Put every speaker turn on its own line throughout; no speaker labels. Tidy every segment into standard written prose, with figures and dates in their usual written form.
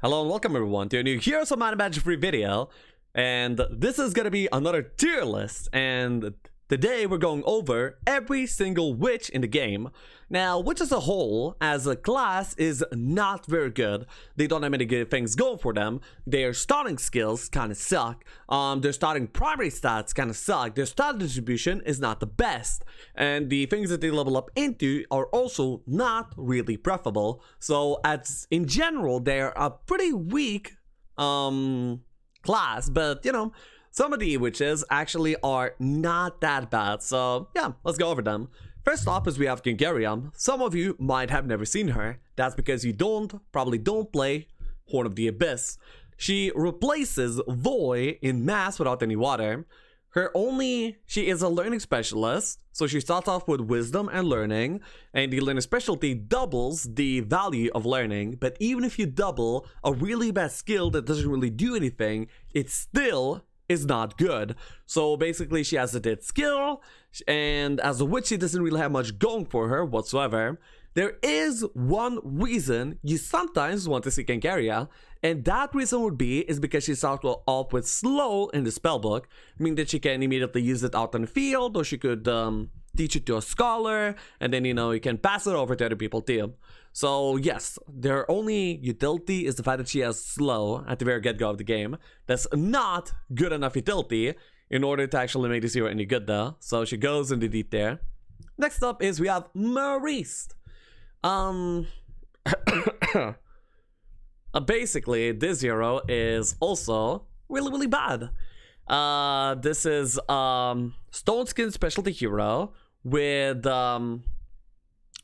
Hello and welcome everyone to a new Heroes of Might and Magic free video, and this is gonna be another tier list, and today we're going over every single witch in the game. Now, witch as a whole, as a class, is not very good. They don't have many good things going for them. Their starting skills kind of suck. Their starting primary stats kind of suck. Their stat distribution is not the best. And the things that they level up into are also not really preferable. So, in general, they're a pretty weak class, but you know, some of the witches actually are not that bad, so yeah, let's go over them. First off is we have Kangaria. Some of you might have never seen her. That's because you probably don't play Horn of the Abyss. She replaces Void in Mass without any water. She is a learning specialist, so she starts off with wisdom and learning, and the learning specialty doubles the value of learning. But even if you double a really bad skill that doesn't really do anything, it still is not good. So basically she has a dead skill, and as a witch she doesn't really have much going for her whatsoever. There is one reason you sometimes want to see Kangaria, and that reason would be is because she starts off with slow in the spellbook, meaning that she can immediately use it out on the field, or she could teach it to a scholar, and then you can pass it over to other people too. So yes, their only utility is the fact that she has slow at the very get-go of the game. That's not good enough utility in order to actually make this hero any good though, so she goes into deep there. Next up is we have Maurice. Basically this hero is also really bad. This is stone skin specialty hero with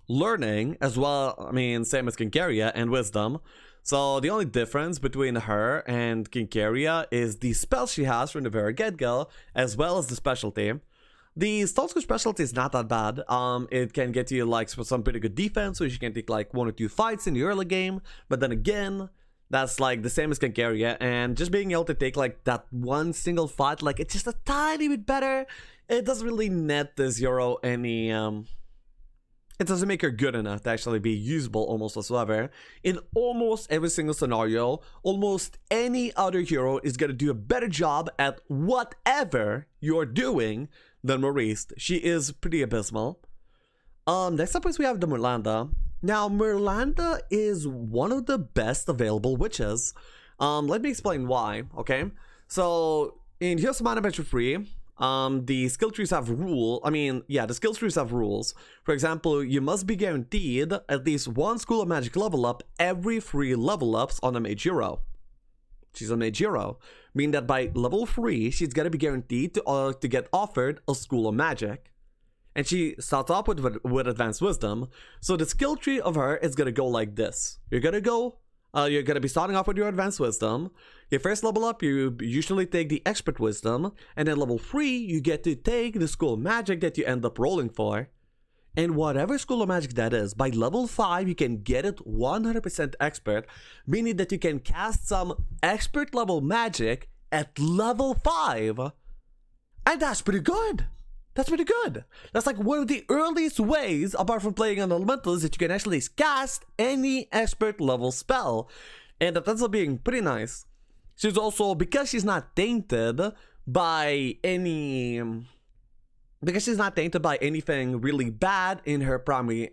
learning as well. I mean, same as Kangaria, and wisdom. So the only difference between her and Kangaria is the spell she has from the very get-go, as well as the specialty. The stone skin specialty is not that bad. It can get you like some pretty good defense, so you can take like 1 or 2 fights in the early game. But then again, that's like the same as Kangaria, and just being able to take like that one single fight, like it's just a tiny bit better. It doesn't really net this hero any it doesn't make her good enough to actually be usable almost whatsoever. In almost every single scenario, almost any other hero is gonna do a better job at whatever you're doing than Maurice. She is pretty abysmal. Next up is we have the Merlina. Now, Merlina is one of the best available witches. Let me explain why, okay? So, in Heroes of Might and Magic free, the skill trees have the skill trees have rules. For example, you must be guaranteed at least 1 School of Magic level up every 3 level ups on a mage hero. She's a mage hero, meaning that by level 3, she's gonna be guaranteed to get offered a School of Magic. And she starts off with advanced wisdom. So the skill tree of her is gonna go like this. You're gonna be starting off with your advanced wisdom. Your first level up, you usually take the expert wisdom, and then level 3, you get to take the School of Magic that you end up rolling for. And whatever School of Magic that is, by level 5, you can get it 100% expert, meaning that you can cast some expert level magic at level 5. And that's pretty good. That's pretty good. That's like one of the earliest ways, apart from playing on elementals, that you can actually cast any expert level spell. And that ends up being pretty nice. She's also, because she's not tainted by anything really bad in her primary,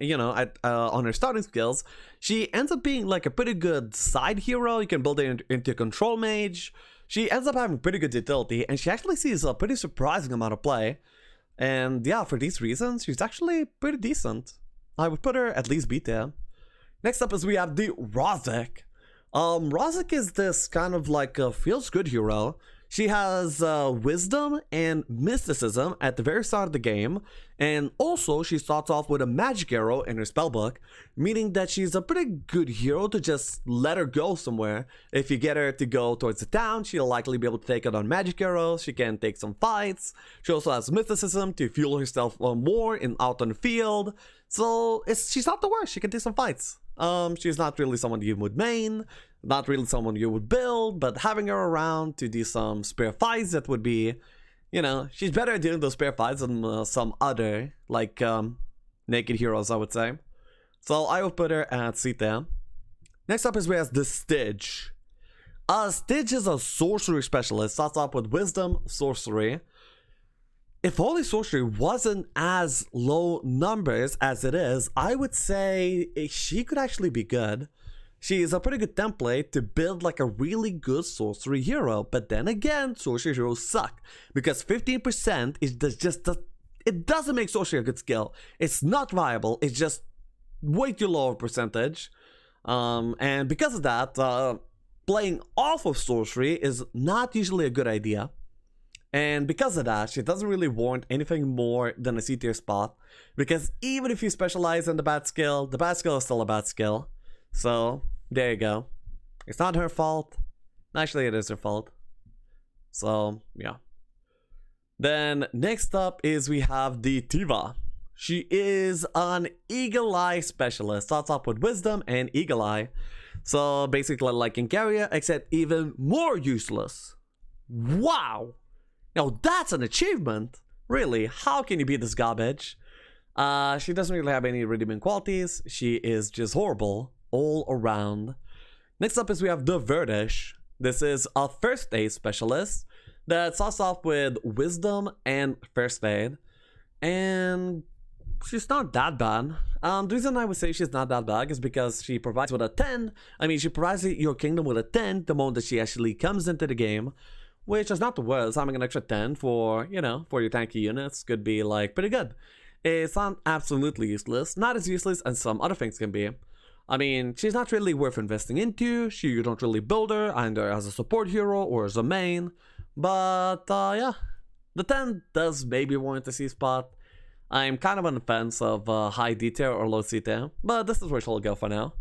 on her starting skills, she ends up being like a pretty good side hero. You can build it into control mage. She ends up having pretty good utility, and she actually sees a pretty surprising amount of play. And yeah, for these reasons, she's actually pretty decent. I would put her at least B tier. Next up is we have the Rozzak. Rozzak is this kind of like a feels good hero. She has wisdom and mysticism at the very start of the game, and also she starts off with a magic arrow in her spellbook, meaning that she's a pretty good hero to just let her go somewhere. If you get her to go towards the town, she'll likely be able to take it on magic arrows. She can take some fights. She also has mysticism to fuel herself more out on the field. So she's not the worst. She can take some fights. She's not really someone you would main, not really someone you would build, but having her around to do some spare fights, that would be, she's better at doing those spare fights than some other, like, naked heroes, I would say. So I would put her at C tier. Next up is we have the Stitch. Stitch is a sorcery specialist, starts off with wisdom, sorcery. If Holy Sorcery wasn't as low numbers as it is, I would say she could actually be good. She is a pretty good template to build like a really good sorcery hero. But then again, sorcery heroes suck because 15% is just it doesn't make sorcery a good skill. It's not viable. It's just way too low of a percentage. And because of that, playing off of sorcery is not usually a good idea. And because of that, she doesn't really warrant anything more than a C tier spot. Because even if you specialize in the bad skill is still a bad skill. So, there you go. It's not her fault. Actually, it is her fault. So, yeah. Then, next up is we have the Tiva. She is an Eagle Eye specialist. Starts off with Wisdom and Eagle Eye. So, basically like Kangaria, except even more useless. Wow! Now that's an achievement! Really, how can you beat this garbage? She doesn't really have any redeeming qualities. She is just horrible all around. Next up is we have the Verdish. This is a first aid specialist that starts off with Wisdom and First Aid. And she's not that bad. The reason I would say she's not that bad is because she provides with a 10. I mean, she provides your kingdom with a 10 the moment that she actually comes into the game. Which is not the worst. Having an extra 10 for, you know, for your tanky units could be, like, pretty good. It's not absolutely useless. Not as useless as some other things can be. I mean, she's not really worth investing into. You don't really build her either as a support hero or as a main. But, yeah. The 10 does maybe warrant a C spot. I'm kind of on the fence of high D tier or low C tier. But this is where she'll go for now.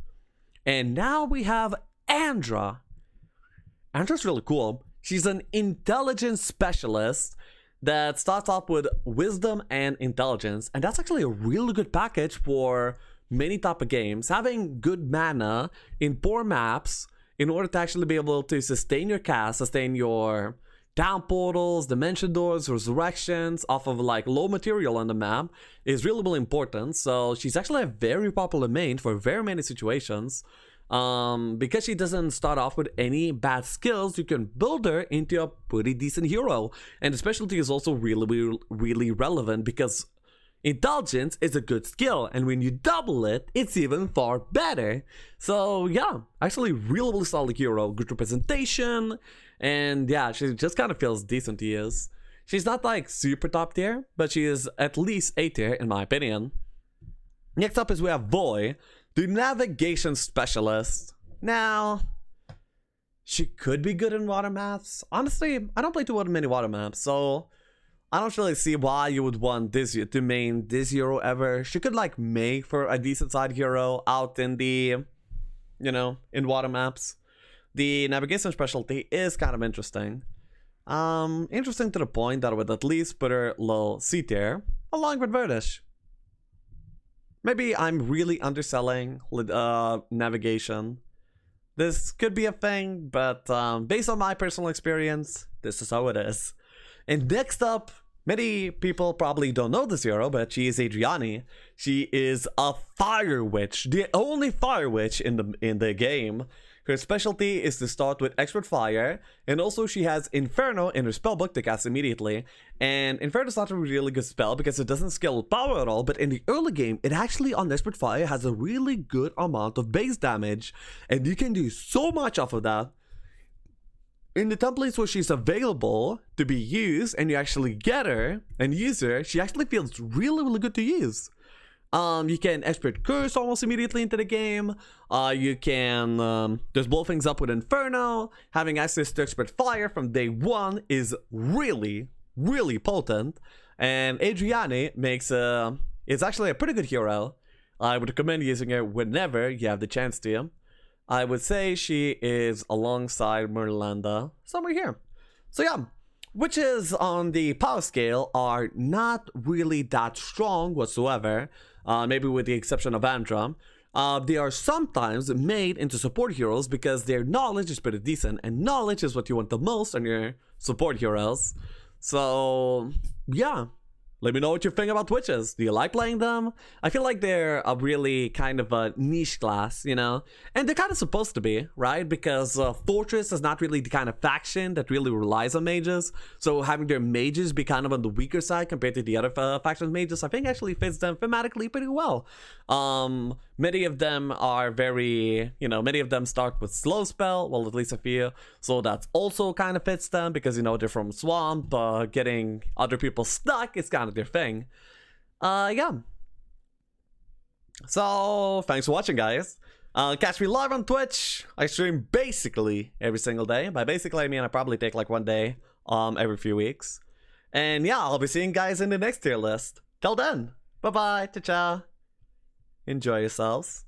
And now we have Andra. Andra's really cool. She's an intelligence specialist that starts off with wisdom and intelligence. And that's actually a really good package for many type of games. Having good mana in poor maps in order to actually be able to sustain your cast, sustain your down portals, dimension doors, resurrections off of like low material on the map is really, really important. So she's actually a very popular main for very many situations. Because she doesn't start off with any bad skills, you can build her into a pretty decent hero. And the specialty is also really relevant because intelligence is a good skill, and when you double it, it's even far better. So yeah, actually really solid hero, good representation, and yeah, she just kind of feels decent to use. She's not like super top tier, but she is at least A tier in my opinion. Next up is we have Voy, the navigation specialist. Now, she could be good in water maps. Honestly, I don't play too many water maps, so I don't really see why you would want this to main this hero ever. She could like make for a decent side hero out in the, you know, in water maps. The navigation specialty is kind of interesting. Interesting to the point that I would at least put her low C tier along with Verdish. Maybe I'm really underselling navigation. This could be a thing, but based on my personal experience, this is how it is. And next up, many people probably don't know this hero, but she is Adriana. She is a fire witch, the only fire witch in the game. Her specialty is to start with Expert Fire, and also she has Inferno in her spellbook to cast immediately. And Inferno is not a really good spell because it doesn't scale with power at all, but in the early game, it actually on Expert Fire has a really good amount of base damage, and you can do so much off of that. In the templates where she's available to be used, and you actually get her and use her, she actually feels really good to use. You can Expert Curse almost immediately into the game. You can just blow things up with Inferno. Having access to Expert Fire from day one is really potent. And Adriana makes is actually a pretty good hero. I would recommend using her whenever you have the chance to. I would say she is alongside Merlina, somewhere here. So yeah, witches on the power scale are not really that strong whatsoever. Maybe with the exception of Andra. They are sometimes made into support heroes because their knowledge is pretty decent, and knowledge is what you want the most on your support heroes. So yeah, Let me know what you think about witches. Do you like playing them? I feel like they're a really kind of a niche class, you know? And they're kind of supposed to be, right? Because Fortress is not really the kind of faction that really relies on mages. So having their mages be kind of on the weaker side compared to the other faction mages, I think actually fits them thematically pretty well. Many of them are very, you know, many of them start with slow spell, well, at least a few. So that also kind of fits them because, you know, they're from Swamp, getting other people stuck is kind of their thing. Yeah. So, thanks for watching, guys. Catch me live on Twitch. I stream basically every single day. By basically, I mean I probably take like one day every few weeks. And yeah, I'll be seeing you guys in the next tier list. Till then, bye-bye, ciao-ciao. Enjoy yourselves.